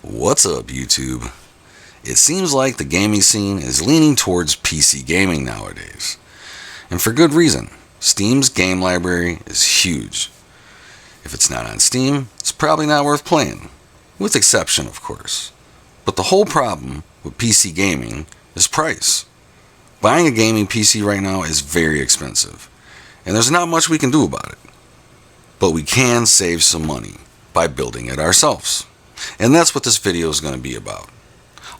What's up, YouTube? It seems like the gaming scene is leaning towards PC gaming nowadays. And for good reason. Steam's game library is huge. If it's not on Steam, it's probably not worth playing. With exception, of course. But the whole problem with PC gaming is price. Buying a gaming PC right now is very expensive. And there's not much we can do about it. But we can save some money by building it ourselves. And that's what this video is going to be about.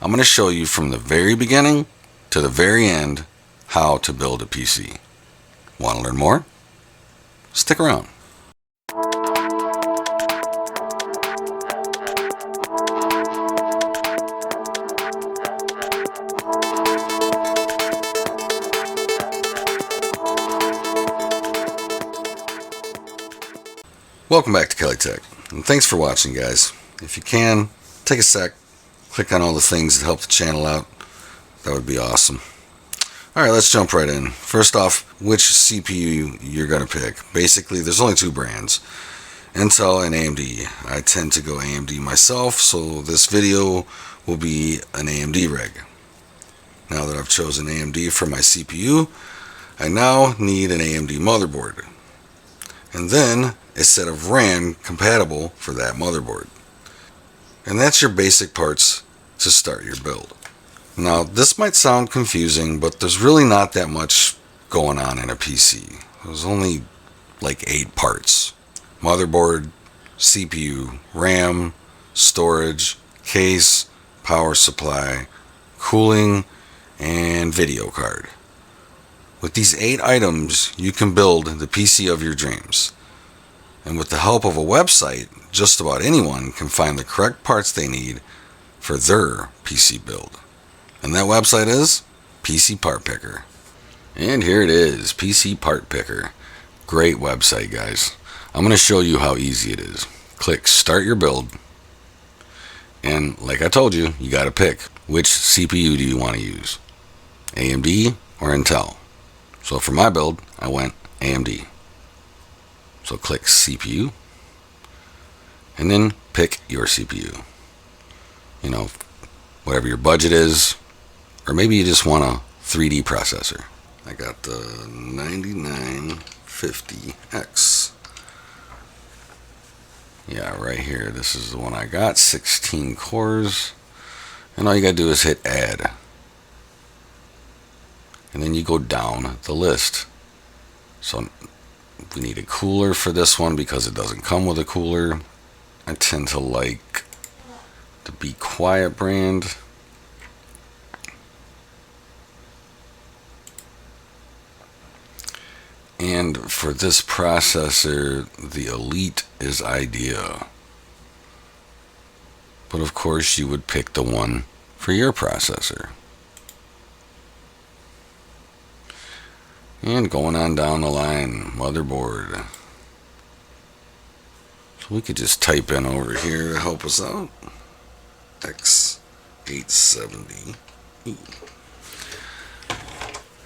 I'm going to show you from the very beginning to the very end how to build a PC. Want to learn more? Stick around. Welcome back to Kelly Tech, and thanks for watching, guys. If you can, take a sec, click on all the things that help the channel out. That would be awesome. Alright, let's jump right in. First off, which CPU you're going to pick. Basically, there's only two brands, Intel and AMD. I tend to go AMD myself, so this video will be an AMD rig. Now that I've chosen AMD for my CPU, I now need an AMD motherboard. And then a set of RAM compatible for that motherboard. And that's your basic parts to start your build. Now, this might sound confusing, but there's really not that much going on in a PC. There's only like 8 parts. Motherboard, CPU, RAM, storage, case, power supply, cooling, and video card. With these 8 items, you can build the PC of your dreams. And with the help of a website, just about anyone can find the correct parts they need for their PC build. And that website is PC Part Picker. And here it is, PC Part Picker. Great website, guys. I'm going to show you how easy it is. Click Start Your Build. And like I told you, you got to pick which CPU do you want to use, AMD or Intel. So for my build, I went AMD. So click CPU, and then pick your CPU. You know, whatever your budget is, or maybe you just want a 3D processor. I got the 9950X. Yeah, right here. This is the one I got, 16 cores. And all you gotta do is hit add. And then you go down the list. So we need a cooler for this one because it doesn't come with a cooler. I tend to like the Be Quiet brand. And for this processor, the Elite is ideal. But of course, you would pick the one for your processor. And going on down the line, motherboard. So we could just type in over here to help us out. X870.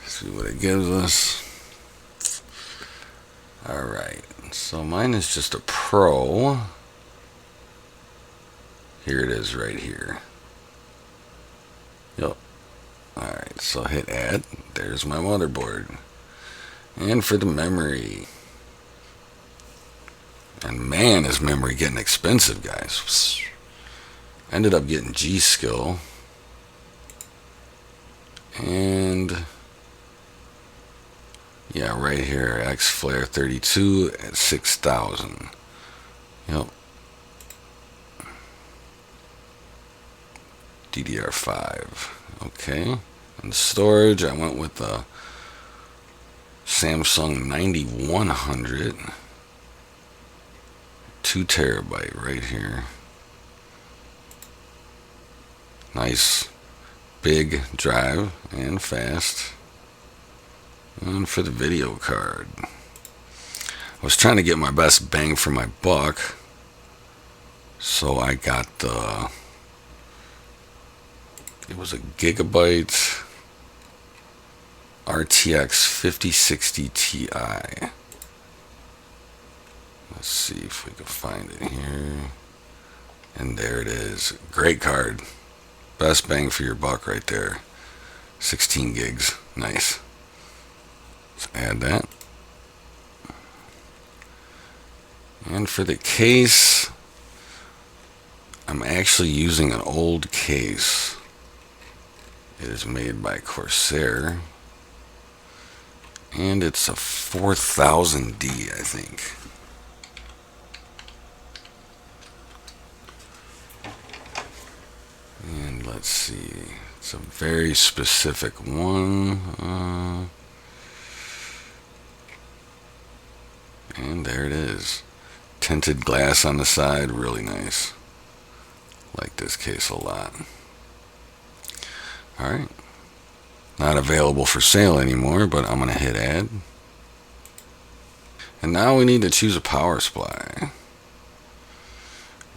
See what it gives us. Alright, so mine is just a Pro. Here it is right here. Yep. Alright, so hit add. There's my motherboard. And for the memory. And man, is memory getting expensive, guys. Ended up getting G.Skill. And yeah, right here, XFlare 32 at 6,000. Yep. DDR5. Okay. And storage, I went with the Samsung 9100. 2 terabyte right here. Nice big drive and fast. And for the video card, I was trying to get my best bang for my buck, so I got it was a Gigabyte RTX 5060 Ti. Let's see if we can find it here. And there it is. Great card. Best bang for your buck right there. 16 gigs. Nice. Let's add that. And for the case, I'm actually using an old case. It is made by Corsair. And it's a 4000D, I think. And let's see. It's a very specific one. And there it is. Tinted glass on the side. Really nice. Like this case a lot. Alright. Not available for sale anymore, but I'm going to hit add. And now we need to choose a power supply.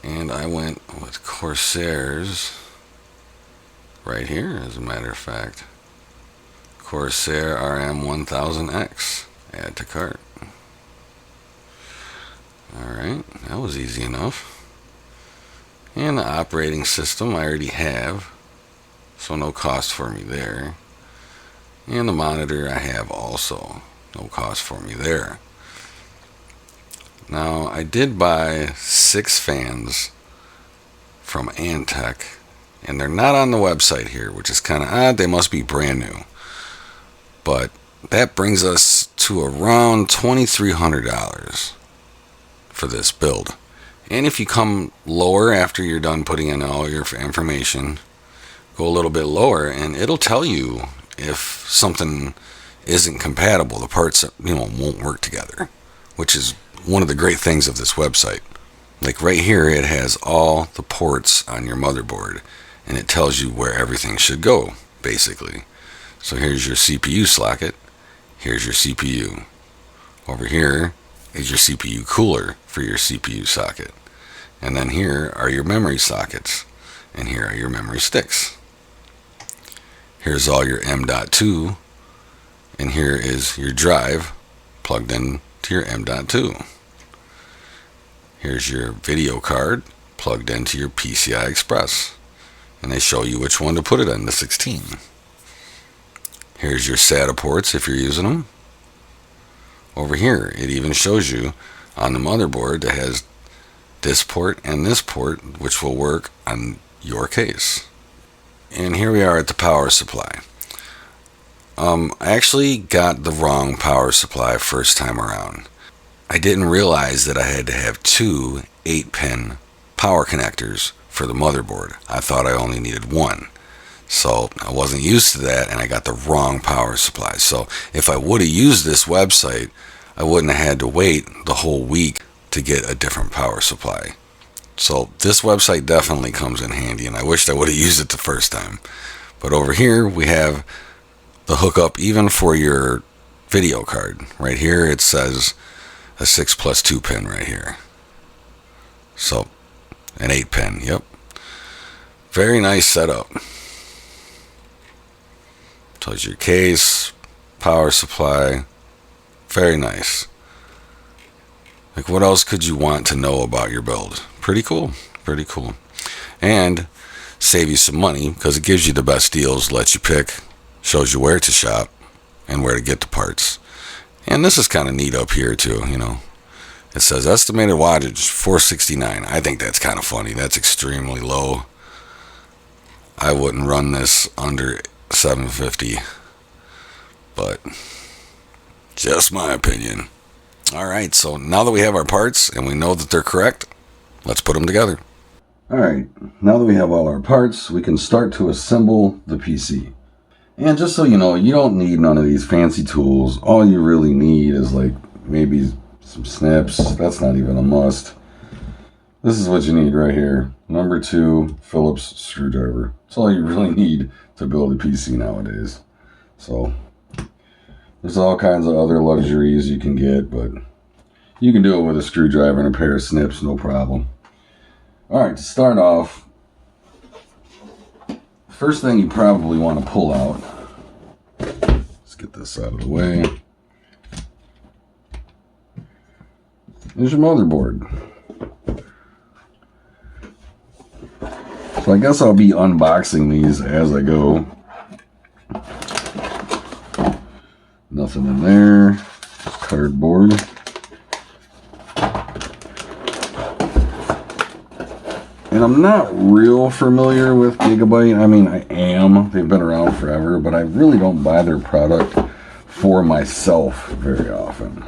And I went with Corsair's right here, as a matter of fact. Corsair RM1000X. Add to cart. Alright, that was easy enough. And the operating system I already have, so no cost for me there. And the monitor I have also, no cost for me there. Now, I did buy 6 fans from Antec, and they're not on the website here, which is kind of odd. They must be brand new. But that brings us to around $2,300 for this build. And if you come lower after you're done putting in all your information, go a little bit lower and it'll tell you if something isn't compatible. The parts, won't work together, which is one of the great things of this website. Like right here, it has all the ports on your motherboard and it tells you where everything should go, basically. So here's your CPU socket, here's your CPU. Over here is your CPU cooler for your CPU socket. And then here are your memory sockets. And here are your memory sticks. Here's all your M.2. And here is your drive plugged in to your M.2. Here's your video card plugged into your PCI Express. And they show you which one to put it in, the 16. Here's your SATA ports if you're using them. Over here, it even shows you on the motherboard that has this port and this port, which will work on your case. And here we are at the power supply. I actually got the wrong power supply first time around. I didn't realize that I had to have 2 8-pin power connectors for the motherboard. I thought I only needed 1. So I wasn't used to that and I got the wrong power supply. So if I would have used this website, I wouldn't have had to wait the whole week to get a different power supply. So this website definitely comes in handy, and I wished I would have used it the first time. But over here we have the hookup even for your video card. Right here it says a 6+2 pin right here. So an 8-pin, yep. Very nice setup. Tells your case, power supply. Very nice. Like, what else could you want to know about your build? Pretty cool. Pretty cool. And save you some money because it gives you the best deals, lets you pick, shows you where to shop and where to get the parts. And this is kind of neat up here too, It says estimated wattage 469. I think that's kind of funny. That's extremely low. I wouldn't run this under 750, but just my opinion. Alright, so now that we have our parts and we know that they're correct, let's put them together. Alright, now that we have all our parts, we can start to assemble the PC. And just so you know, you don't need none of these fancy tools. All you really need is like maybe some snips. That's not even a must. This is what you need right here. Number 2 Phillips screwdriver. That's all you really need to build a PC nowadays. So there's all kinds of other luxuries you can get, but you can do it with a screwdriver and a pair of snips, no problem. Alright, to start off, first thing you probably want to pull out, let's get this out of the way, is your motherboard. So I guess I'll be unboxing these as I go. Nothing in there. Cardboard. And I'm not real familiar with Gigabyte. I mean, I am. They've been around forever, but I really don't buy their product for myself very often.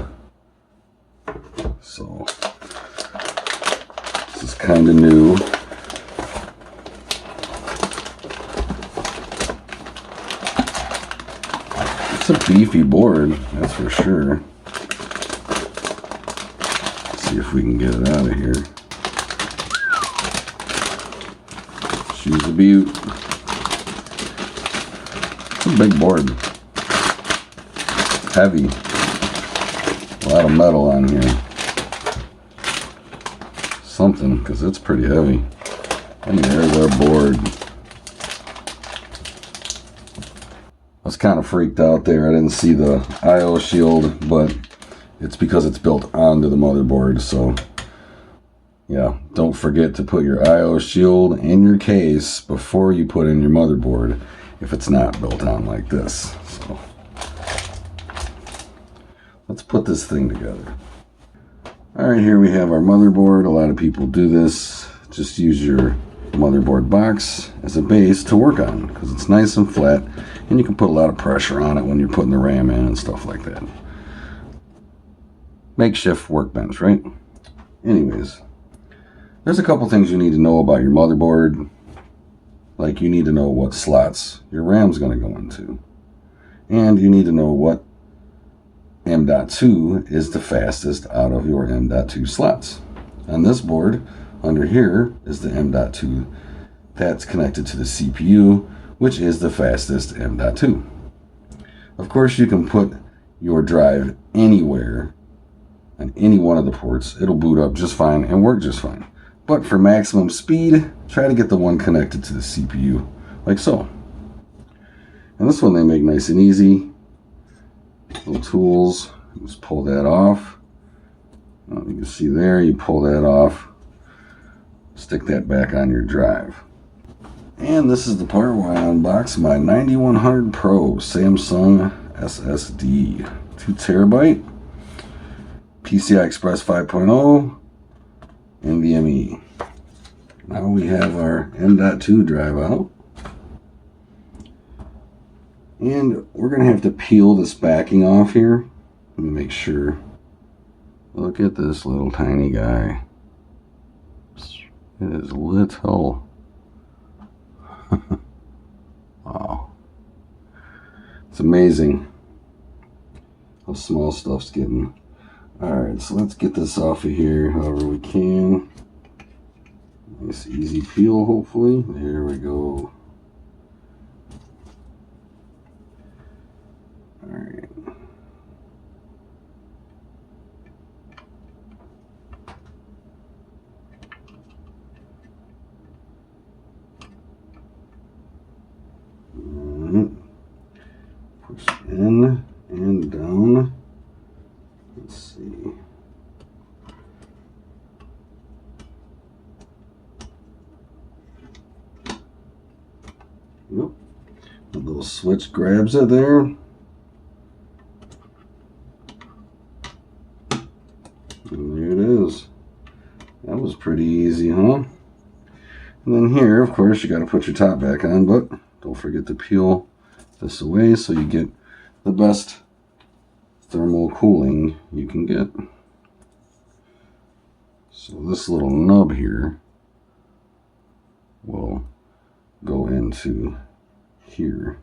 So, this is kind of new. It's a beefy board, that's for sure. Let's see if we can get it out of here. She's a beaut. It's a big board. Heavy. A lot of metal on here. Something, because it's pretty heavy. And there's our board. I was kind of freaked out there. I didn't see the I/O shield, but it's because it's built onto the motherboard. So, yeah, don't forget to put your I/O shield in your case before you put in your motherboard if it's not built on like this. So, let's put this thing together. All right, here we have our motherboard. A lot of people do this. Just use your motherboard box as a base to work on because it's nice and flat and you can put a lot of pressure on it when you're putting the RAM in and stuff like that. Makeshift workbench, right? Anyways, there's a couple things you need to know about your motherboard. Like you need to know what slots your RAM's going to go into. And you need to know what M.2 is the fastest out of your M.2 slots. On this board, under here is the M.2 that's connected to the CPU, which is the fastest M.2. Of course, you can put your drive anywhere on any one of the ports. It'll boot up just fine and work just fine. But for maximum speed, try to get the one connected to the CPU, like so. And this one they make nice and easy. Little tools, just pull that off. You can see there, you pull that off. Stick that back on your drive. And this is the part where I unbox my 9100 Pro Samsung SSD. 2 terabyte, PCI Express 5.0, NVMe. Now we have our M.2 drive out. And we're going to have to peel this backing off here. Let me make sure. Look at this little tiny guy. It is little. Wow. It's amazing how small stuff's getting. Alright, so let's get this off of here however we can. Nice easy peel, hopefully. There we go. Alright. Push in and down. Let's see. Yep. The little switch grabs it there. And there it is. That was pretty easy, huh? And then here, of course, you got to put your top back on, but don't forget to peel this away so you get the best thermal cooling you can get. So this little nub here will go into here.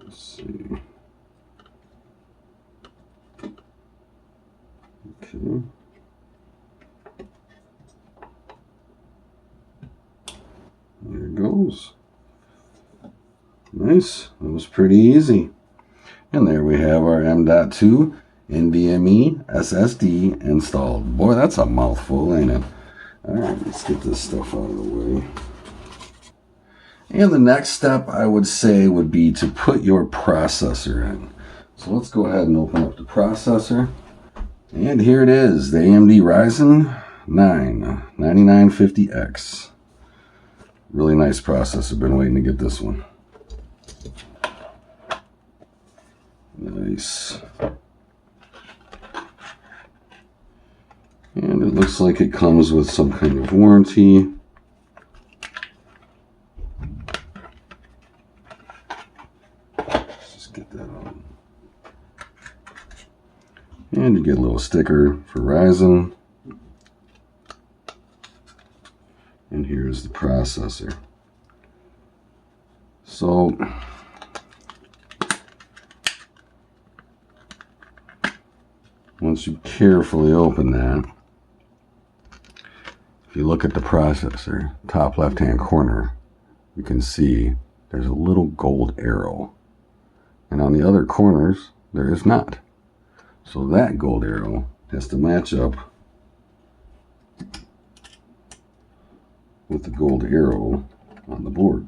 Let's see. Okay. There it goes. Nice. That was pretty easy. And there we have our M.2 NVMe SSD installed. Boy, that's a mouthful, ain't it? Alright, let's get this stuff out of the way. And the next step I would say would be to put your processor in. So let's go ahead and open up the processor. And here it is, the AMD Ryzen 9 9950X. Really nice processor. Been waiting to get this one. Nice. And it looks like it comes with some kind of warranty. Let's just get that on. And you get a little sticker for Ryzen. And here's the processor. So once you carefully open that, if you look at the processor, top left-hand corner, you can see there's a little gold arrow. And on the other corners, there is not. So that gold arrow has to match up with the gold arrow on the board.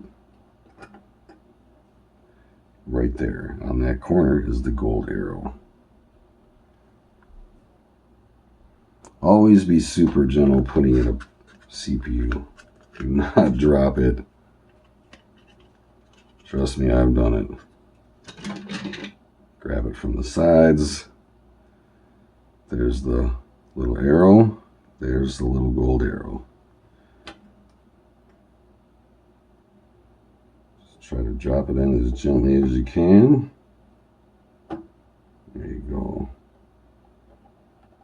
Right there, on that corner is the gold arrow. Always be super gentle putting in a CPU. Do not drop it. Trust me, I've done it. Grab it from the sides. There's the little arrow. There's the little gold arrow. Just try to drop it in as gently as you can. There you go.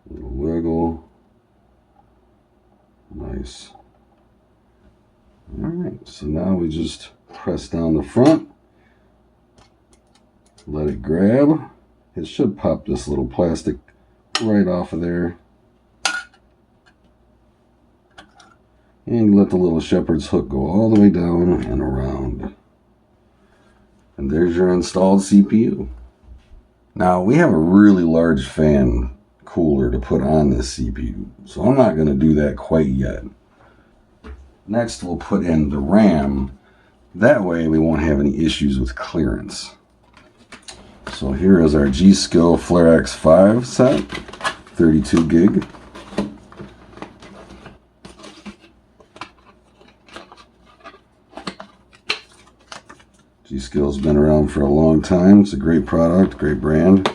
A little wiggle. Nice. Alright, so now we just press down the front. Let it grab. It should pop this little plastic right off of there. And let the little shepherd's hook go all the way down and around. And there's your installed CPU. Now we have a really large fan cooler to put on this CPU, so I'm not going to do that quite yet. Next we'll put in the RAM. That way we won't have any issues with clearance. So here is our G.Skill Flare X5 set, 32 gig. G.Skill's been around for a long time. It's a great product, great brand.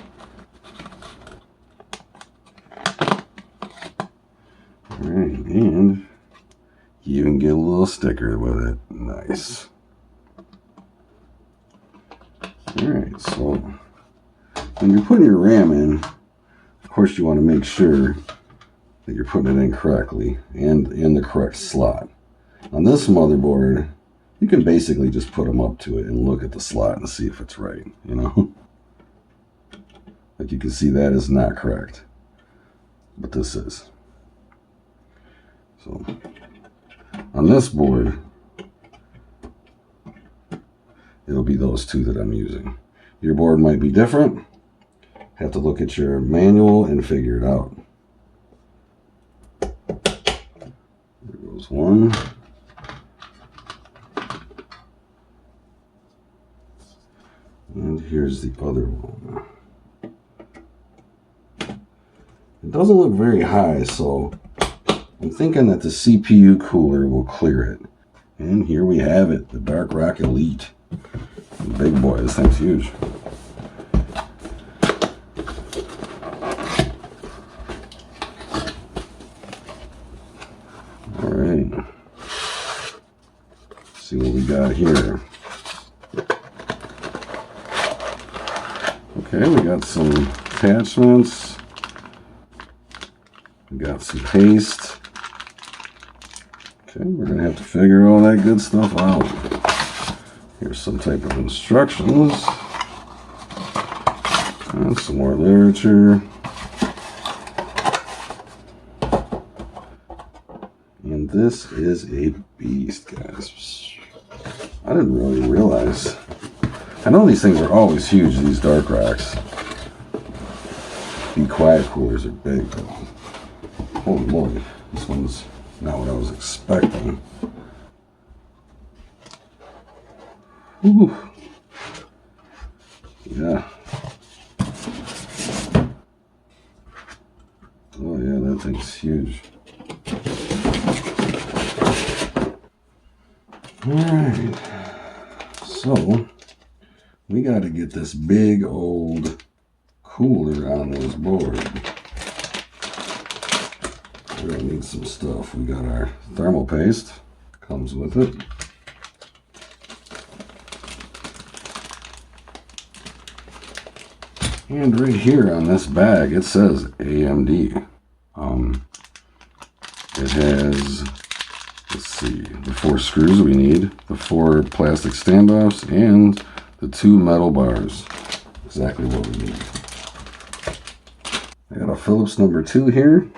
Alright, and you even get a little sticker with it. Nice. Alright, so when you're putting your RAM in, of course you want to make sure that you're putting it in correctly and in the correct slot. On this motherboard, you can basically just put them up to it and look at the slot and see if it's right, you know? Like you can see that is not correct, but this is. So on this board, it'll be those two that I'm using. Your board might be different. Have to look at your manual and figure it out. There goes one. And here's the other one. It doesn't look very high, so I'm thinking that the CPU cooler will clear it. And here we have it, the Dark Rock Elite. Big boy, this thing's huge. Alright. See what we got here. Okay, we got some attachments. We got some paste. Okay, we're going to have to figure all that good stuff out. Here's some type of instructions. And some more literature. And this is a beast, guys. I didn't really realize. I know these things are always huge, these Dark Rocks. Be Quiet coolers are big, but holy moly, this one's not what I was expecting. Ooh. Yeah. that thing's huge. Alright, so we got to get this big old cooler on this board. We're going to need some stuff. We got our thermal paste, comes with it. And right here on this bag, it says AMD. It has, let's see, the 4 screws we need, the 4 plastic standoffs, and the 2 metal bars. Exactly what we need. I got a Phillips number 2 here.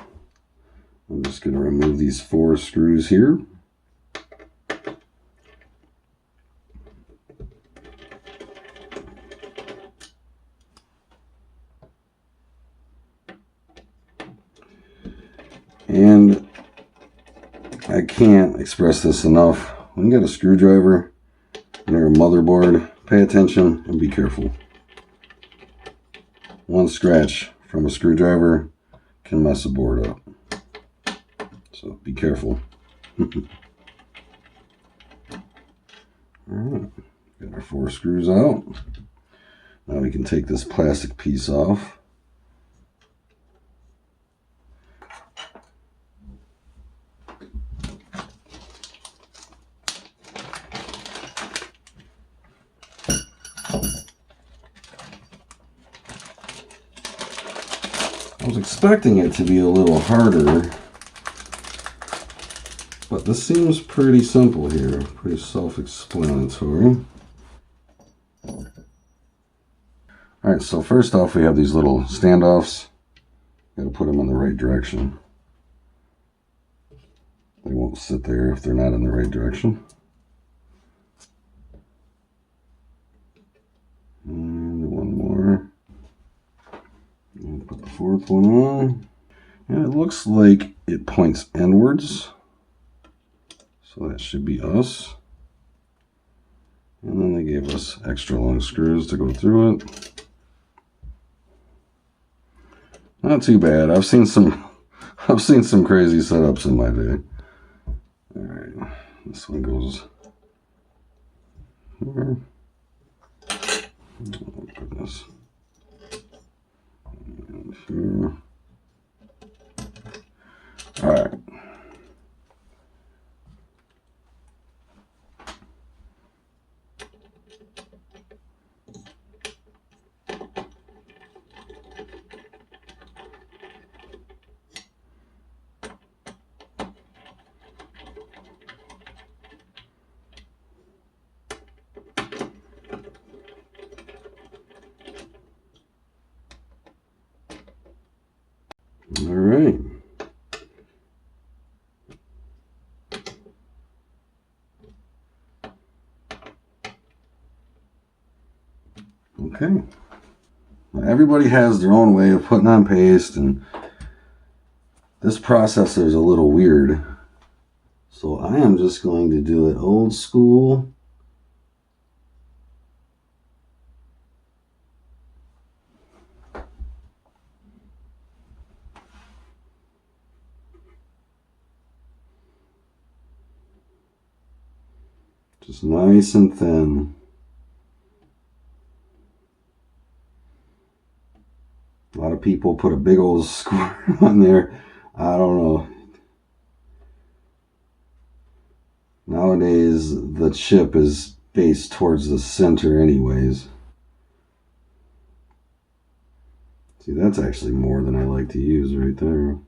I'm just going to remove these 4 screws here. And I can't express this enough. When you got a screwdriver near a motherboard, pay attention and be careful. One scratch from a screwdriver can mess a board up. So be careful. Alright, got our 4 screws out. Now we can take this plastic piece off. I was expecting it to be a little harder, but this seems pretty simple here, pretty self-explanatory. Alright, so first off we have these little standoffs. Got to put them in the right direction. They won't sit there if they're not in the right direction. And one more. And put the 4th one on. And it looks like it points inwards. So that should be us. And then they gave us extra long screws to go through it. Not too bad. I've seen some crazy setups in my day. Alright, this one goes here. Oh goodness. And here. Alright. All right. Okay. Now, everybody has their own way of putting on paste, and this processor is a little weird. So I am just going to do it old school. Just nice and thin. A lot of people put a big old square on there. I don't know. Nowadays, the chip is based towards the center anyways. See, that's actually more than I like to use right there.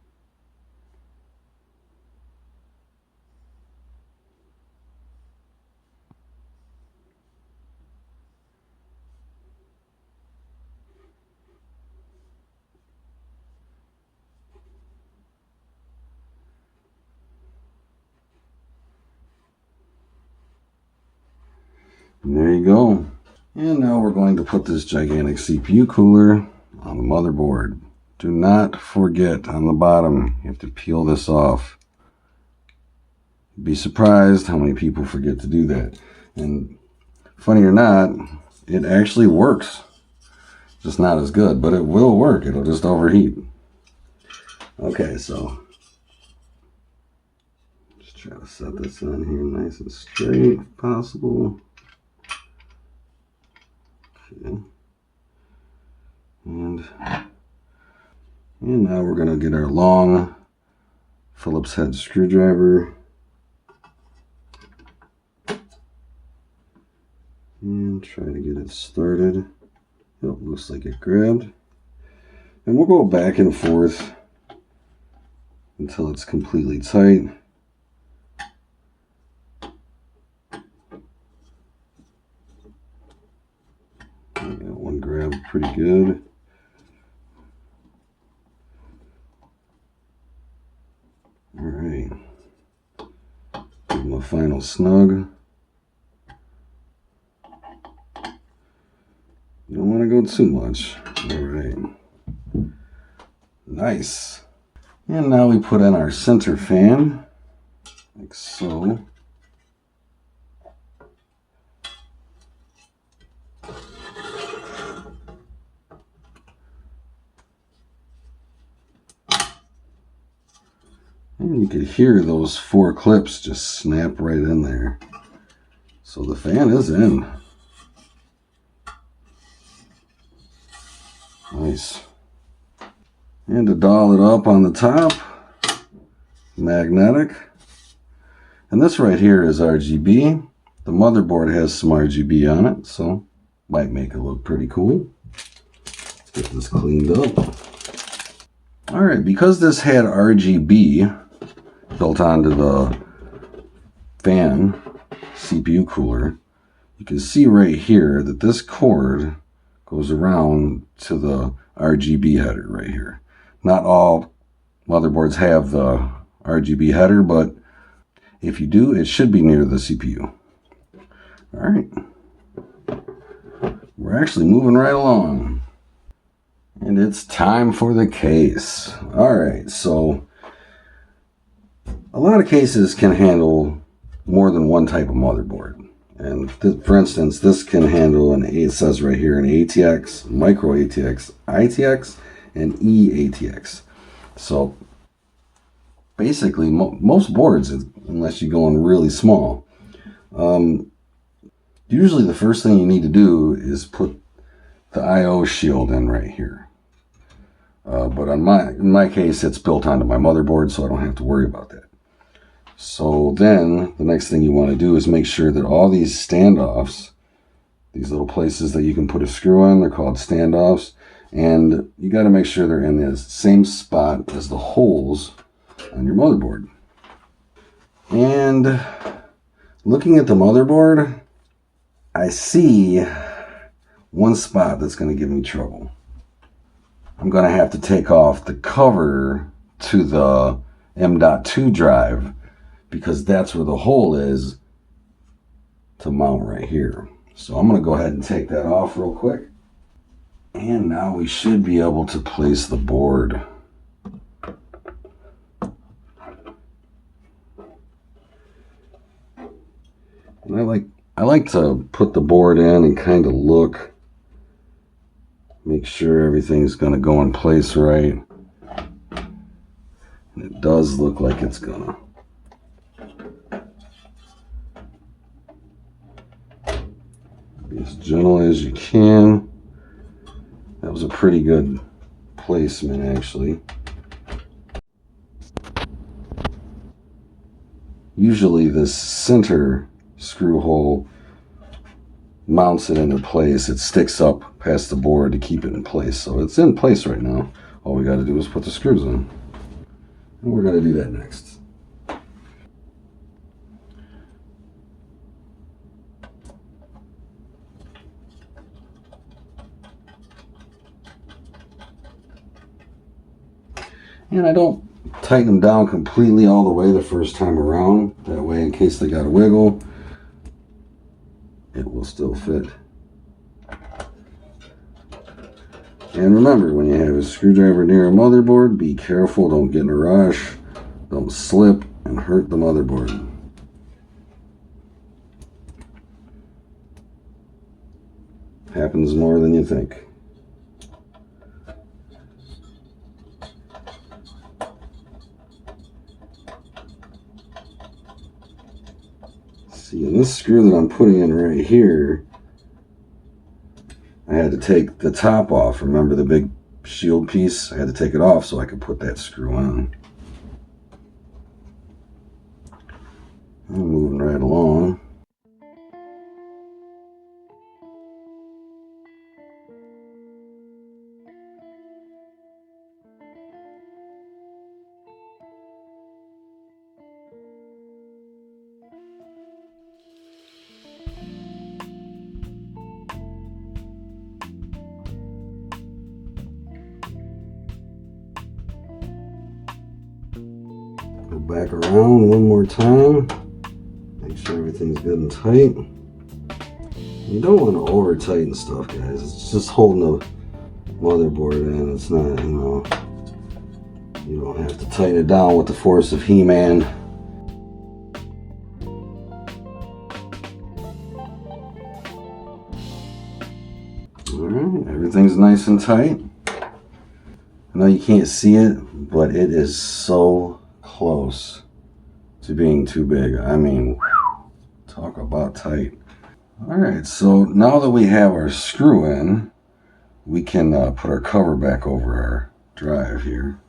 And there you go. And now we're going to put this gigantic CPU cooler on the motherboard. Do not forget on the bottom, you have to peel this off. You'd be surprised how many people forget to do that. And funny or not, it actually works. Just not as good, but it will work. It'll just overheat. Okay, so just try to set this on here nice and straight if possible. Okay. And now we're going to get our long Phillips head screwdriver. And try to get it started. Yep, looks like it grabbed. And we'll go back and forth until it's completely tight. I got one grab pretty good. All right. Give them a final snug. You don't want to go too much. All right. Nice. And now we put in our center fan, like so. And you could hear those 4 clips just snap right in there. So the fan is in. Nice. And to doll it up on the top, magnetic. And this right here is RGB. The motherboard has some RGB on it, so might make it look pretty cool. Let's get this cleaned up. All right, because this had RGB built onto the fan CPU cooler, you can see right here that this cord goes around to the RGB header right here. Not all motherboards have the RGB header, but if you do, it should be near the CPU. All right. We're actually moving right along. And it's time for the case. All right, so a lot of cases can handle more than one type of motherboard. And for instance, this can handle it says right here, an ATX, micro ATX, ITX, and eATX. So basically, most boards, unless you're going really small, usually the first thing you need to do is put the I/O shield in right here. But in my case, it's built onto my motherboard, so I don't have to worry about that. So then the next thing you want to do is make sure that all these standoffs, these little places that you can put a screw in, they're called standoffs, and you got to make sure they're in the same spot as the holes on your motherboard. And looking at the motherboard, I see one spot that's going to give me trouble. I'm going to have to take off the cover to the M.2 drive, because that's where the hole is to mount right here. So I'm going to go ahead and take that off real quick. And now we should be able to place the board. And I like to put the board in and kind of look, make sure everything's going to go in place right. And it does look like it's gonna. Be as gentle as you can. That was a pretty good placement, actually. Usually this center screw hole mounts it into place. It sticks up past the board to keep it in place. So it's in place right now. All we got to do is put the screws in. And we're going to do that next. And I don't tighten them down completely all the way the first time around. That way, in case they got a wiggle, it will still fit. And remember, when you have a screwdriver near a motherboard, be careful, don't get in a rush, don't slip and hurt the motherboard. Happens more than you think. See, and this screw that I'm putting in right here, I had to take the top off. Remember the big shield piece? I had to take it off so I could put that screw on. I'm moving right along. Go back around one more time. Make sure everything's good and tight. You don't want to over tighten stuff, guys. It's just holding the motherboard in. It's not, you don't have to tighten it down with the force of He-Man. Alright, everything's nice and tight. I know you can't see it, but it is so close to being too big. I mean, whew, talk about tight. Alright, so now that we have our screw in, we can put our cover back over our drive here.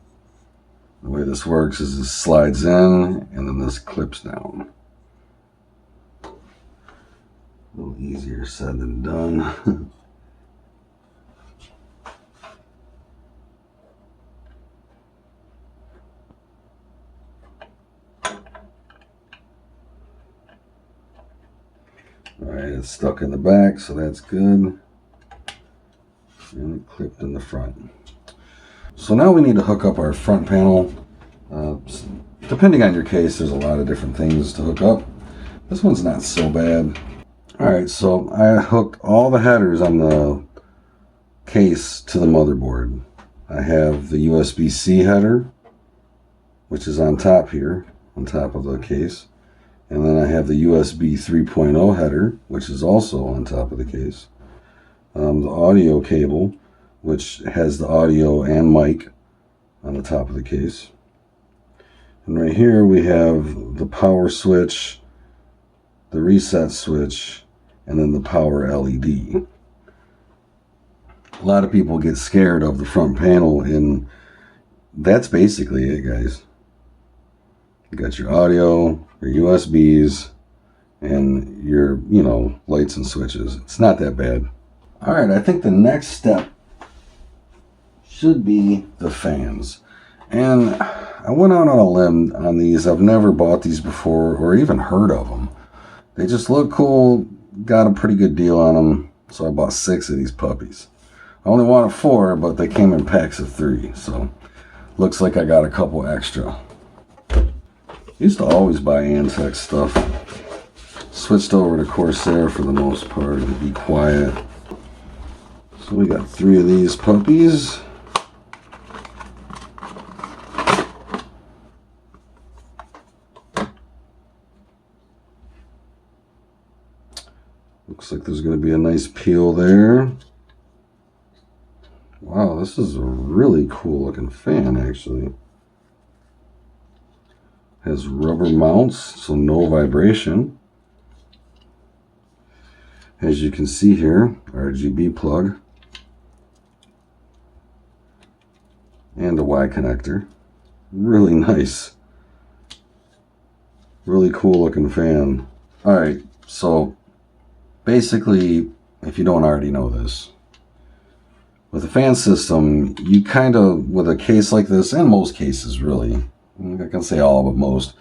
The way this works is this slides in and then this clips down. A little easier said than done. Alright, it's stuck in the back, so that's good. And it clipped in the front. So now we need to hook up our front panel. Depending on your case, there's a lot of different things to hook up. This one's not so bad. Alright, so I hooked all the headers on the case to the motherboard. I have the USB-C header, which is on top here, on top of the case. And then I have the USB 3.0 header, which is also on top of the case. The audio cable, which has the audio and mic on the top of the case. And right here we have the power switch, the reset switch, and then the power LED. A lot of people get scared of the front panel, and that's basically it, guys. You got your audio, your USBs, and your, lights and switches. It's not that bad. All right, I think the next step should be the fans. And I went out on a limb on these. I've never bought these before or even heard of them. They just look cool, got a pretty good deal on them, so I bought 6 of these puppies. I only wanted 4, but they came in packs of 3, so looks like I got a couple extra. Used to always buy Antec stuff. Switched over to Corsair for the most part to be quiet. So we got 3 of these puppies. Looks like there's going to be a nice peel there. Wow, this is a really cool looking fan, actually. Has rubber mounts, so no vibration. As you can see here, RGB plug. And a Y connector. Really nice. Really cool looking fan. Alright, so basically, if you don't already know this, with a fan system, you kind of, with a case like this, and most cases really, I can say all but most,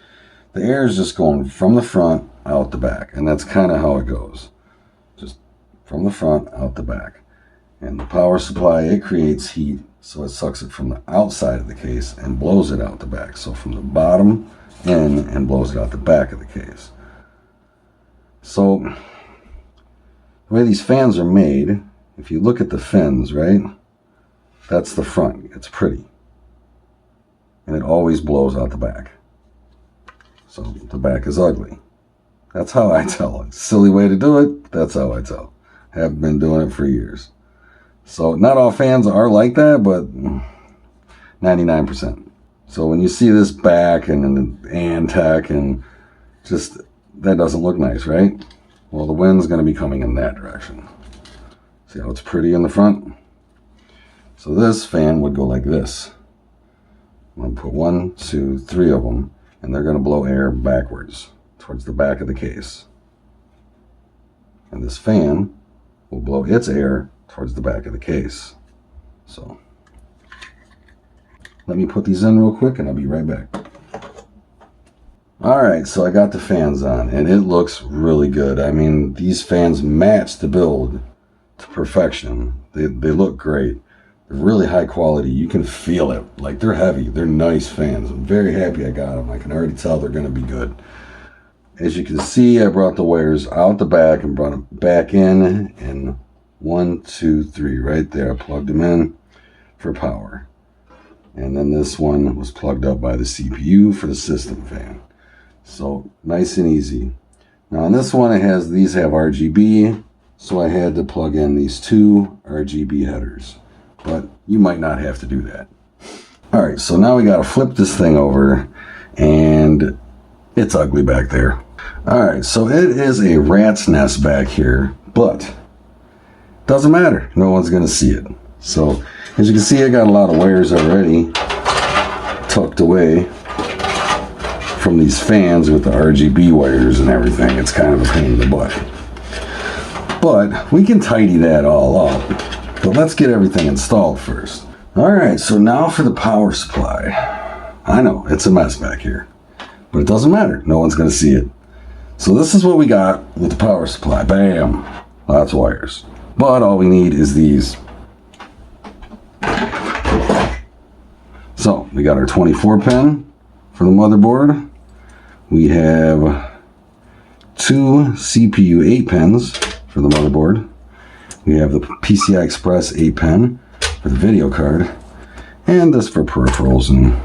the air is just going from the front out the back, and that's kind of how it goes. Just from the front out the back. And the power supply, it creates heat, so it sucks it from the outside of the case and blows it out the back. So from the bottom in and blows it out the back of the case. So the way these fans are made, if you look at the fins, right, that's the front. It's pretty. And it always blows out the back. So the back is ugly. That's how I tell it. Silly way to do it, that's how I tell. Have been doing it for years. So not all fans are like that, but 99%. So when you see this back and the Antec and just that doesn't look nice, right? Well, the wind's going to be coming in that direction. See how it's pretty in the front? So this fan would go like this. I'm going to put 1, 2, 3 of them, and they're going to blow air backwards towards the back of the case. And this fan will blow its air towards the back of the case. So let me put these in real quick and I'll be right back. Alright, so I got the fans on and it looks really good. I mean, these fans match the build to perfection. They look great. They're really high quality. You can feel it. Like, they're heavy. They're nice fans. I'm very happy I got them. I can already tell they're going to be good. As you can see, I brought the wires out the back and brought them back in. And 1, 2, 3 right there. I plugged them in for power. And then this one was plugged up by the CPU for the system fan. So nice and easy. Now on this one, these have RGB. So I had to plug in these 2 RGB headers. But you might not have to do that. Alright, so now we got to flip this thing over. And it's ugly back there. Alright, so it is a rat's nest back here. But doesn't matter. No one's going to see it. So as you can see, I got a lot of wires already tucked away from these fans with the RGB wires and everything. It's kind of a pain in the butt. But we can tidy that all up. But let's get everything installed first. Alright, so now for the power supply. I know, it's a mess back here. But it doesn't matter. No one's going to see it. So this is what we got with the power supply. Bam! Lots of wires. But all we need is these. So we got our 24 pin for the motherboard. We have 2 CPU 8 pins for the motherboard. We have the PCI Express 8 pin for the video card. And this for peripherals, and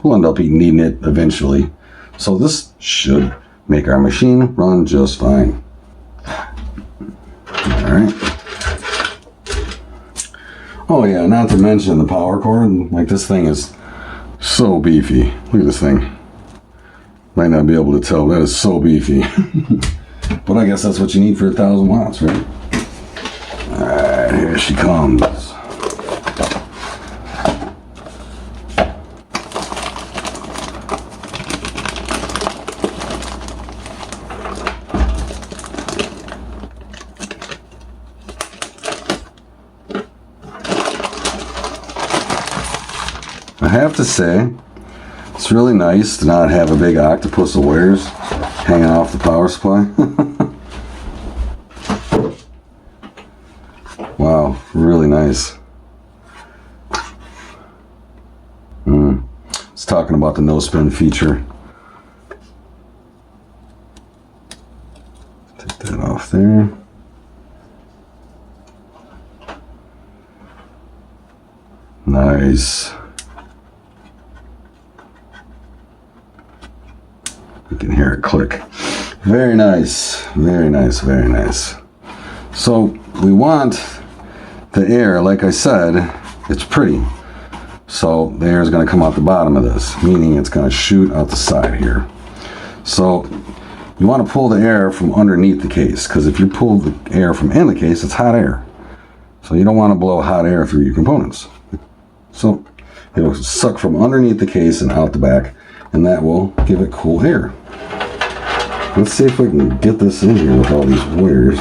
we'll end up needing it eventually. So this should make our machine run just fine. Alright. Oh yeah, not to mention the power cord. Like, this thing is so beefy. Look at this thing. Might not be able to tell. That is so beefy. But I guess that's what you need for 1,000 watts, right? Alright, here she comes. I have to say, it's really nice to not have a big octopus of wires hanging off the power supply. Wow, really nice. It's talking about the no spin feature. Take that off there. Nice. You can hear it click. Very nice, very nice, very nice. So we want the air, like I said, it's pretty. So the air is going to come out the bottom of this, meaning it's going to shoot out the side here. So you want to pull the air from underneath the case, because if you pull the air from in the case, it's hot air. So you don't want to blow hot air through your components. So it'll suck from underneath the case and out the back, and that will give it cool air. Let's see if we can get this in here with all these wires.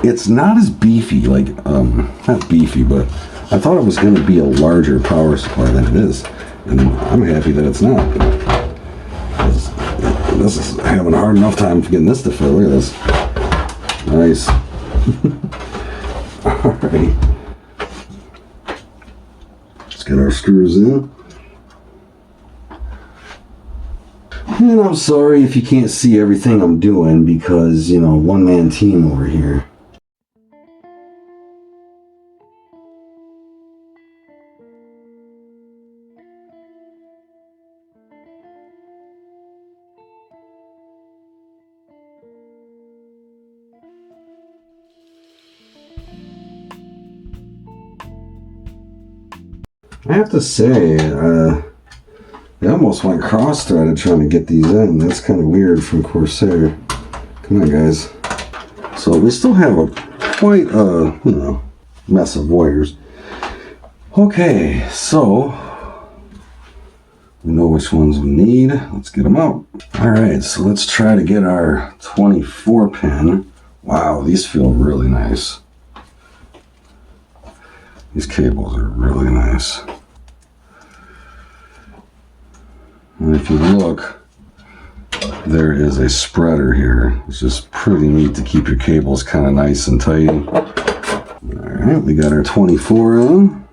It's not as beefy, like, not beefy, but I thought it was going to be a larger power supply than it is. And I'm happy that it's not. This is having a hard enough time getting this to fill. Look at this. Nice. Alright. Let's get our screws in. And I'm sorry if you can't see everything I'm doing because, you know, one-man team over here. I have to say, They almost went cross-threaded trying to get these in. That's kind of weird from Corsair. Come on, guys. So we still have a quite a mess of wires. Okay, so we know which ones we need. Let's get them out. All right, so let's try to get our 24 pin. Wow, these feel really nice. These cables are really nice. And if you look, there is a spreader here. It's just pretty neat to keep your cables kind of nice and tight. Alright, we got our 24 in.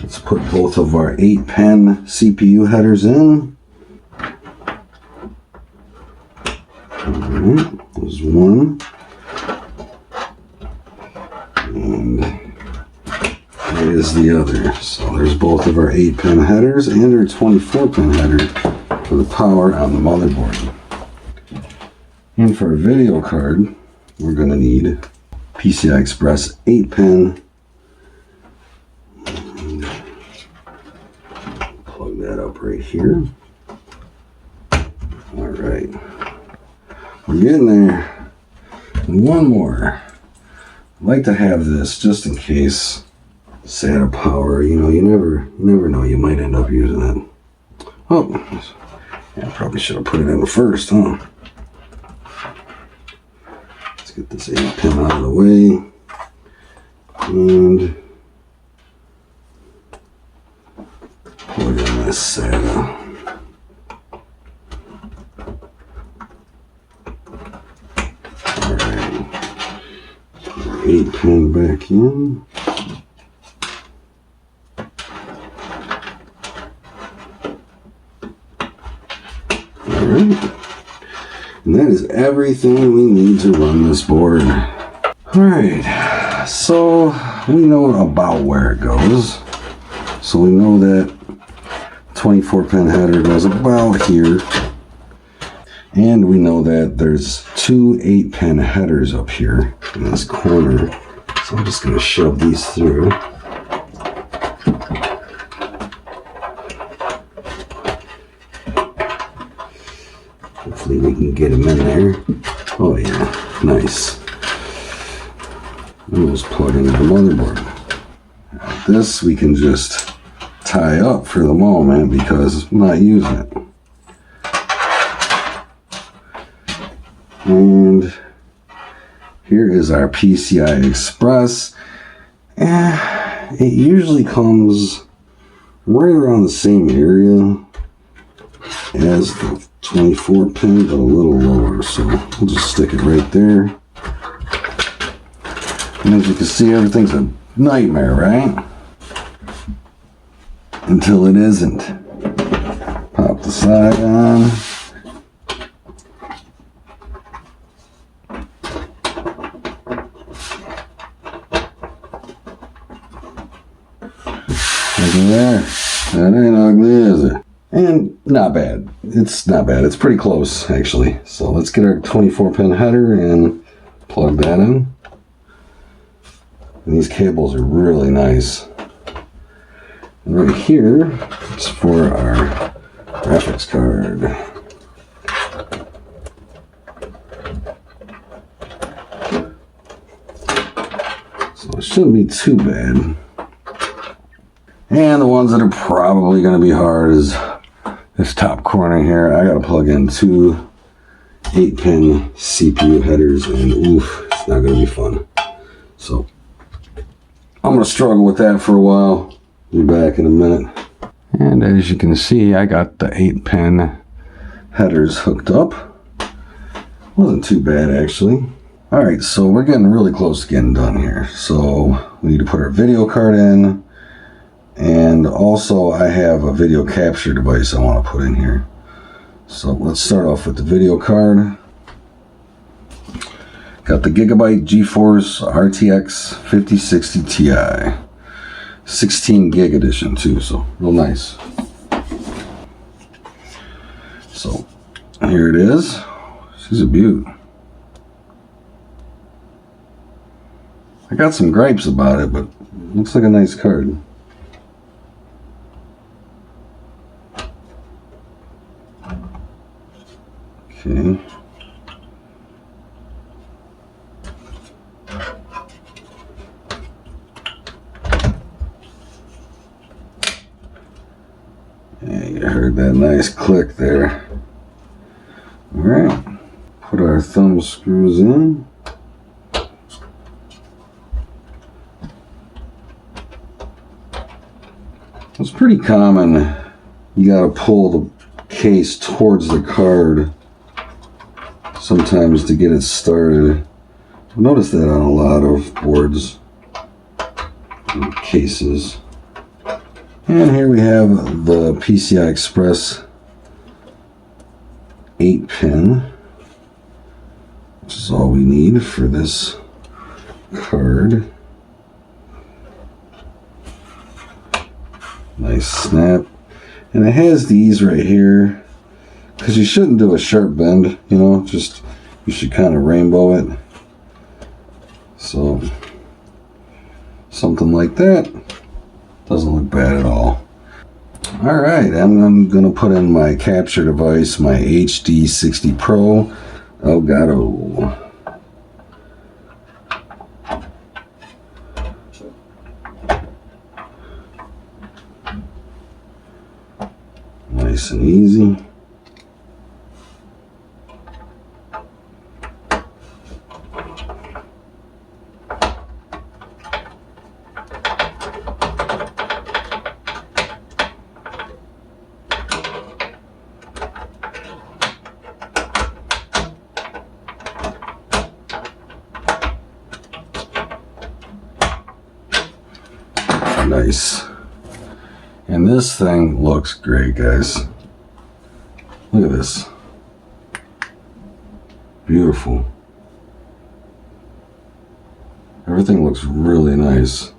Let's put both of our 8-pin CPU headers in. Alright, there's one. And there is the other. So there's both of our 8-pin headers and our 24-pin header for the power on the motherboard. And for our video card, we're going to need PCI Express 8-pin. Plug that up right here. Alright. We're getting there. And one more. I'd like to have this just in case. Say out of power, you never know, you might end up using it. Oh, yeah, I probably should have put it in first, huh? Let's get this 8-pin out of the way. And plug in this SATA. Alright. 8-pin back in. And that is everything we need to run this board. Alright, so we know about where it goes. So we know that 24-pin header goes about here. And we know that there's 2 8-pin headers up here in this corner. So I'm just going to shove these through. Hopefully we can get them in there. Oh yeah, nice. And just plug into the motherboard. This we can just tie up for the moment because I'm not using it. And here is our PCI Express. It usually comes right around the same area as the 24-pin, but a little lower, so we'll just stick it right there. And as you can see, everything's a nightmare, right? Until it isn't. Pop the side on. Look at there. That ain't ugly, is it? And not bad. It's not bad. It's pretty close, actually. So let's get our 24-pin header and plug that in. And these cables are really nice. And right here is for our graphics card. So it shouldn't be too bad. And the ones that are probably going to be hard is this top corner here. I got to plug in 2 8-pin CPU headers, and oof, it's not going to be fun. So I'm going to struggle with that for a while. Be back in a minute. And as you can see, I got the 8-pin headers hooked up. Wasn't too bad, actually. All right, so we're getting really close to getting done here. So we need to put our video card in. And also I have a video capture device I want to put in here. So let's start off with the video card. Got the Gigabyte GeForce RTX 5060 Ti. 16 gig edition too, so real nice. So here it is. She's a beaut. I got some gripes about it, but it looks like a nice card. Okay. Yeah, you heard that nice click there. Alright, put our thumb screws in. It's pretty common. You gotta pull the case towards the card sometimes to get it started. I've noticed that on a lot of boards and cases. And here we have the PCI Express 8-pin, which is all we need for this card. Nice snap. And it has these right here, because you shouldn't do a sharp bend, you know, just you should kind of rainbow it. So something like that doesn't look bad at all. All right, I'm gonna put in my capture device, my HD60 Pro Elgato. Nice and easy. Nice. And this thing looks great, guys. Look at this. Beautiful. Everything looks really nice.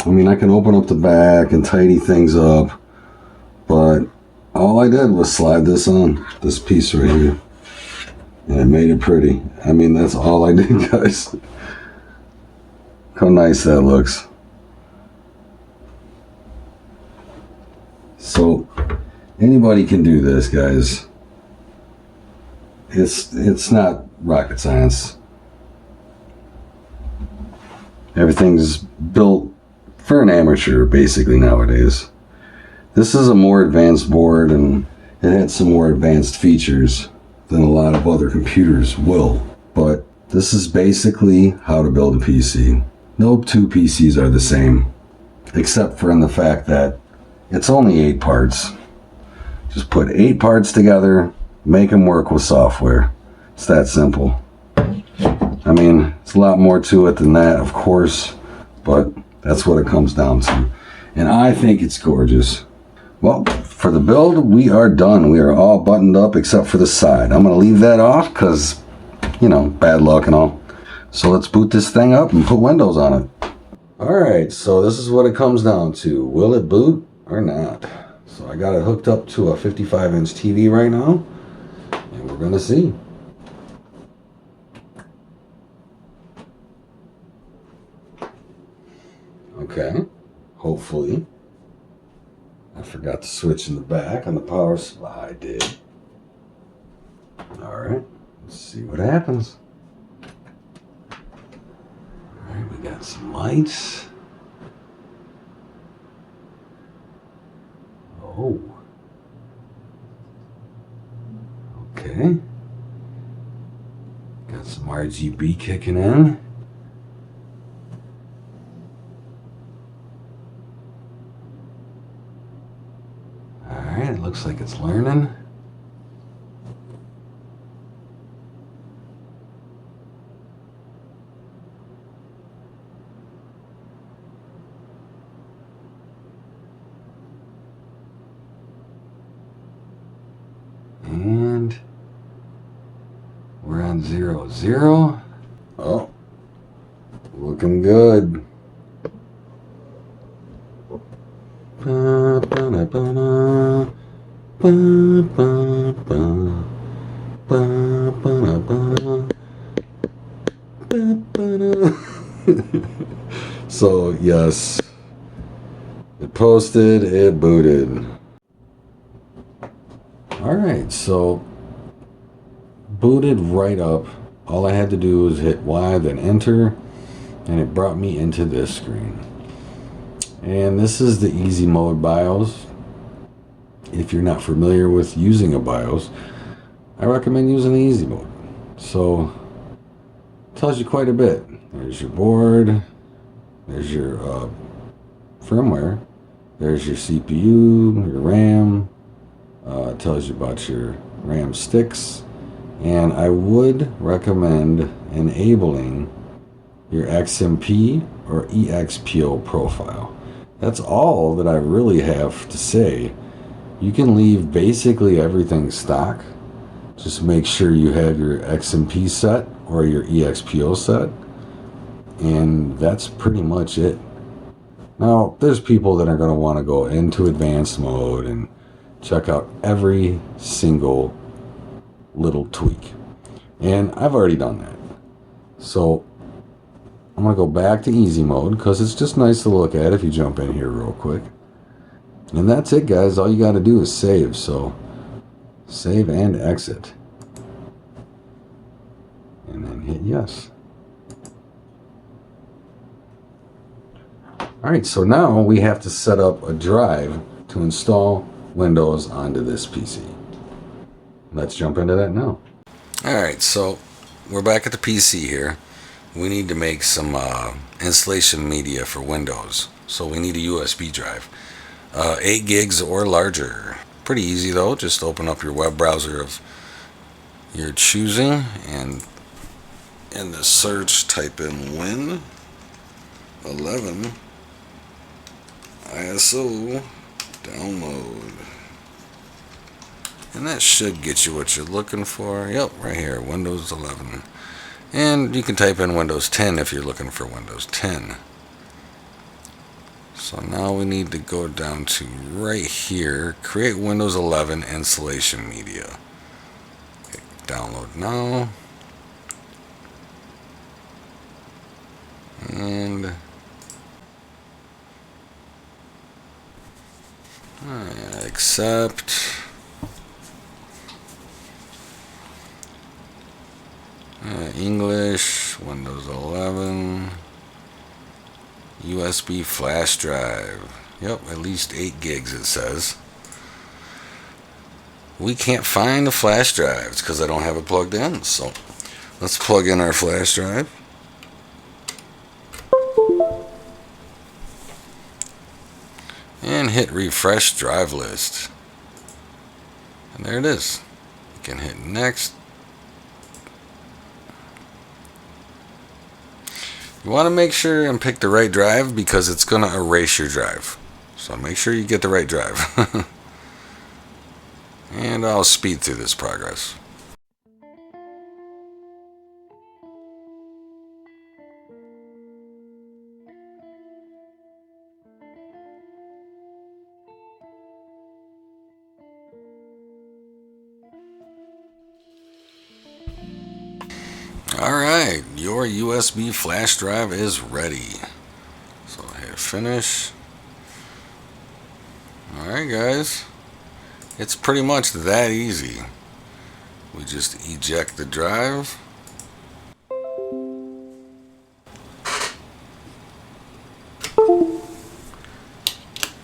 I mean, I can open up the back and tidy things up, but all I did was slide this on, this piece right here, and it made it pretty. I mean, that's all I did, guys. Look how nice that looks. So anybody can do this, guys. It's not rocket science. Everything's built for an amateur basically nowadays. This is a more advanced board, and it had some more advanced features than a lot of other computers will. But this is basically how to build a PC. No two PCs are the same, except for in the fact that it's only 8 parts. Just put 8 parts together, make them work with software. It's that simple. I mean, it's a lot more to it than that, of course, but that's what it comes down to. And I think it's gorgeous. Well, for the build, we are done. We are all buttoned up except for the side. I'm going to leave that off because, you know, bad luck and all. So let's boot this thing up and put Windows on it. All right, so this is what it comes down to. Will it boot or not? So I got it hooked up to a 55-inch TV right now, and we're going to see. Okay, hopefully. I forgot to switch in the back on the power supply. I did. All right, let's see what happens. All right, we got some lights. Oh. Okay. Got some RGB kicking in. Alright, it looks like it's learning. And we're on 0, 0. Oh, looking good. So yes, It posted, it booted. Alright, so booted right up. All I had to do was hit Y, then enter, and it brought me into this screen. And this is the easy mode BIOS. If you're not familiar with using a BIOS, I recommend using the easy mode. So, it tells you quite a bit. There's your board, there's your firmware, there's your CPU, your RAM, it tells you about your RAM sticks, and I would recommend enabling your XMP or EXPO profile. That's all that I really have to say. You can leave basically everything stock. Just make sure you have your XMP set or your EXPO set, and that's pretty much it. Now, there's people that are going to want to go into advanced mode and check out every single little tweak. And I've already done that. So I'm going to go back to easy mode because it's just nice to look at if you jump in here real quick. And that's it, guys. All you got to do is save. So save and exit. And then hit yes. Alright, so now we have to set up a drive to install Windows onto this PC. Let's jump into that now. Alright, so we're back at the PC here. We need to make some installation media for Windows. So we need a USB drive. 8 gigs or larger. Pretty easy though. Just open up your web browser of your choosing, and in the search type in Win 11 ISO download, and that should get you what you're looking for. Yep, right here, Windows 11. And you can type in Windows 10 if you're looking for Windows 10. So now we need to go down to right here, create Windows 11 installation media. Okay, download now. And accept. English, Windows 11, USB flash drive. Yep, at least 8 gigs it says. We can't find the flash drives because I don't have it plugged in. So let's plug in our flash drive. And hit refresh drive list. And there it is. You can hit next. You want to make sure and pick the right drive because it's going to erase your drive. So make sure you get the right drive. And I'll speed through this progress. Alright, your USB flash drive is ready. So hit finish. Alright guys, it's pretty much that easy. We just eject the drive.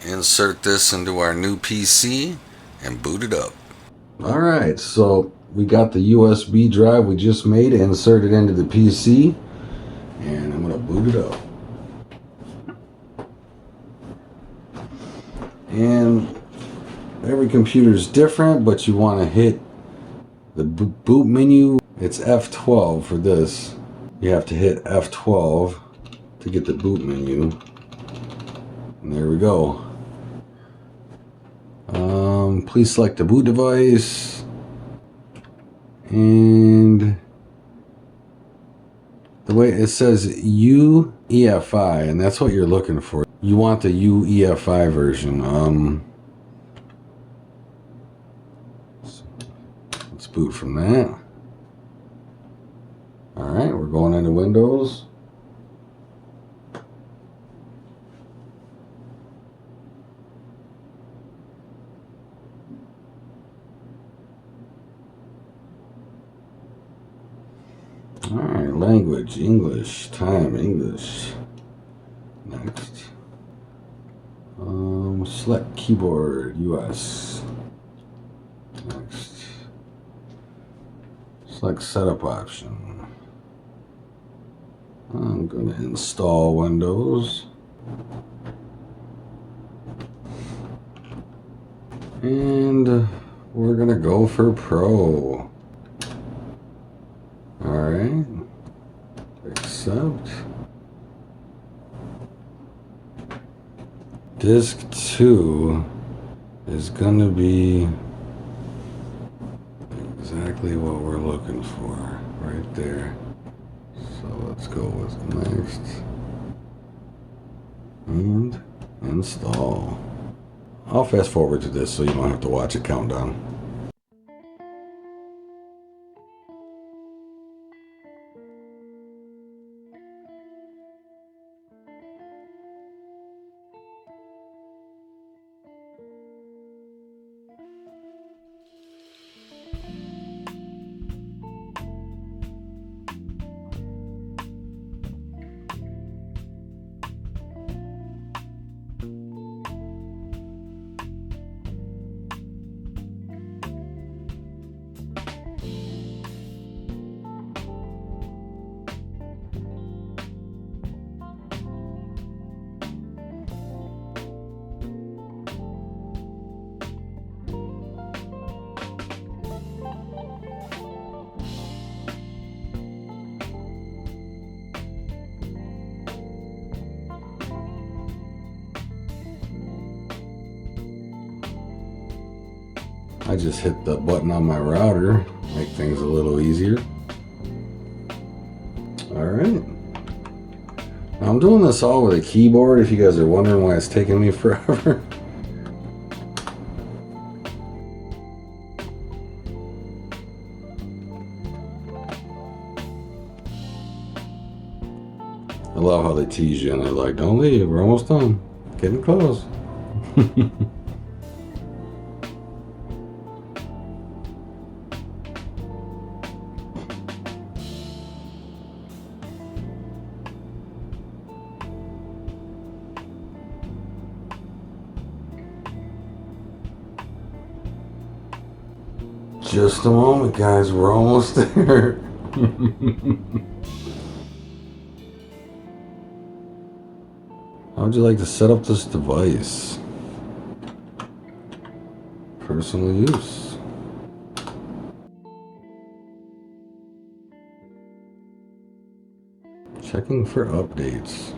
Insert this into our new PC and boot it up. Alright, so we got the USB drive we just made inserted into the PC, and I'm going to boot it up. And every computer is different, but you want to hit the boot menu. It's F12 for this. You have to hit F12 to get the boot menu. And there we go. Please select the boot device. And the way it says UEFI, and that's what you're looking for. You want the UEFI version. Let's boot from that. Alright, we're going into Windows. Alright, language, English, time, English. Next. Select keyboard, US. Next. Select setup option. I'm going to install Windows. And we're going to go for Pro. Alright. Accept. Disk 2 is going to be exactly what we're looking for right there. So let's go with next. And install. I'll fast forward to this so you don't have to watch it count down. I just hit the button on my router, make things a little easier. Alright. Now I'm doing this all with a keyboard if you guys are wondering why it's taking me forever. I love how they tease you and they're like, don't leave, we're almost done. Getting close. Just a moment, guys. We're almost there. How would you like to set up this device? Personal use. Checking for updates.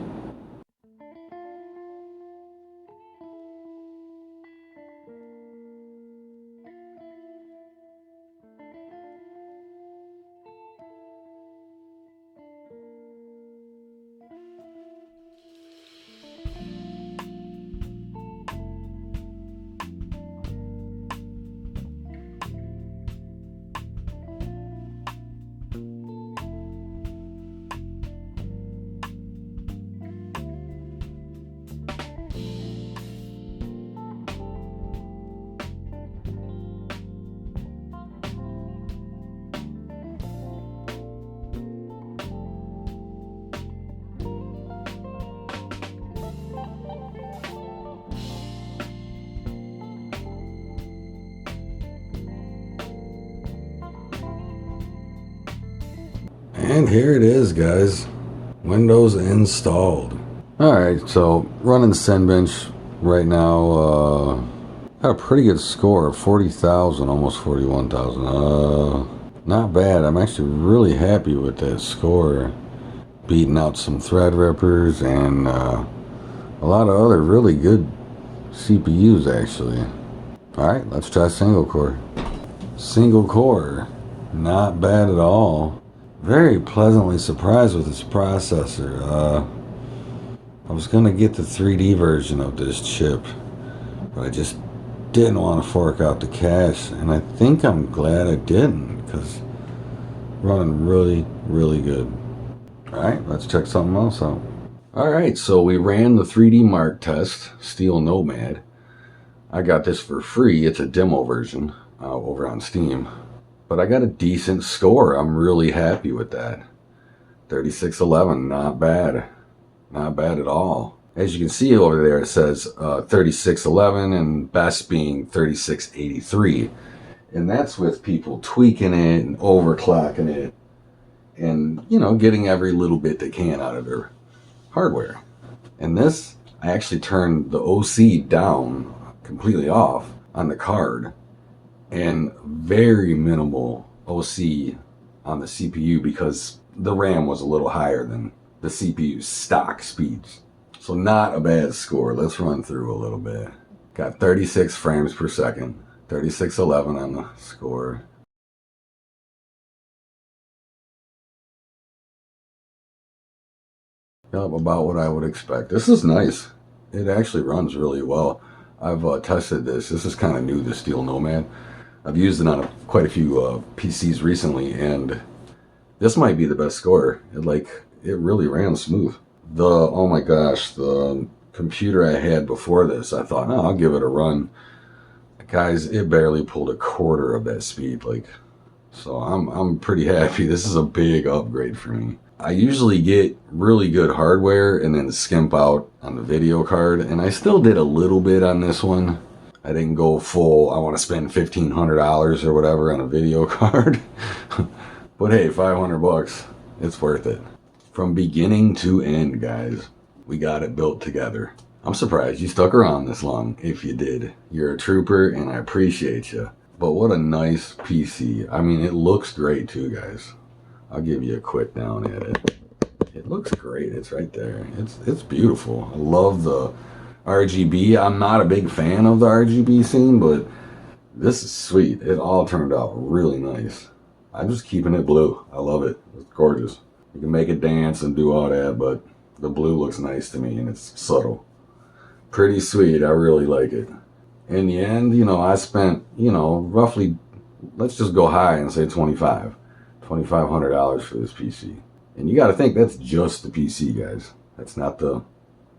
And here it is, guys. Windows installed. Alright, so running Cinebench right now. Got a pretty good score of 40,000, almost 41,000. Not bad. I'm actually really happy with that score. Beating out some Threadrippers and a lot of other really good CPUs, actually. Alright, let's try single core. Single core. Not bad at all. Very pleasantly surprised with this processor. I was going to get the 3D version of this chip, but I just didn't want to fork out the cash, and I think I'm glad I didn't, because running really, really good. Alright, let's check something else out. Alright, so we ran the 3D Mark test, Steel Nomad. I got this for free. It's a demo version over on Steam. But I got a decent score. I'm really happy with that. 3611, not bad. Not bad at all. As you can see over there, it says 3611 and best being 3683. And that's with people tweaking it and overclocking it and, you know, getting every little bit they can out of their hardware. And this, I actually turned the OC down completely off on the card and very minimal OC on the CPU because the RAM was a little higher than the CPU's stock speeds. So not a bad score. Let's run through a little bit. Got 36 frames per second, 3611 on the score. Yep, about what I would expect. This is nice. It actually runs really well. I've tested this. This is kind of new, the Steel Nomad. I've used it on quite a few PCs recently, and this might be the best score. It really ran smooth. Oh my gosh, the computer I had before this, I thought, oh, I'll give it a run. Guys, it barely pulled a quarter of that speed. So I'm pretty happy. This is a big upgrade for me. I usually get really good hardware and then skimp out on the video card, and I still did a little bit on this one. I didn't go full, I want to spend $1,500 or whatever on a video card. But hey, $500, it's worth it. From beginning to end, guys, we got it built together. I'm surprised you stuck around this long. If you did, you're a trooper and I appreciate you. But what a nice PC. I mean, it looks great too, guys. I'll give you a quick down at it. It looks great. It's right there. It's beautiful. I love the RGB. I'm not a big fan of the RGB scene, but this is sweet. It all turned out really nice. I'm just keeping it blue. I love it. It's gorgeous. You can make it dance and do all that, but the blue looks nice to me and it's subtle. Pretty sweet. I really like it. In the end, you know, I spent, you know, roughly, let's just go high and say $2,500 for this PC. And you got to think that's just the PC, guys. That's not the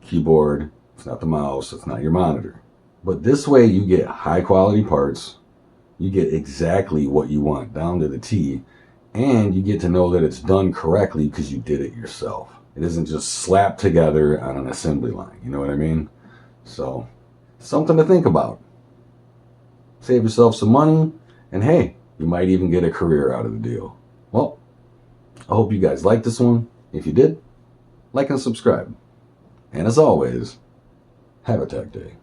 keyboard. It's not the mouse. It's not your monitor. But this way you get high quality parts. You get exactly what you want down to the T. And you get to know that it's done correctly because you did it yourself. It isn't just slapped together on an assembly line. You know what I mean? So, something to think about. Save yourself some money. And hey, you might even get a career out of the deal. Well, I hope you guys liked this one. If you did, like and subscribe. And as always, have a tech day.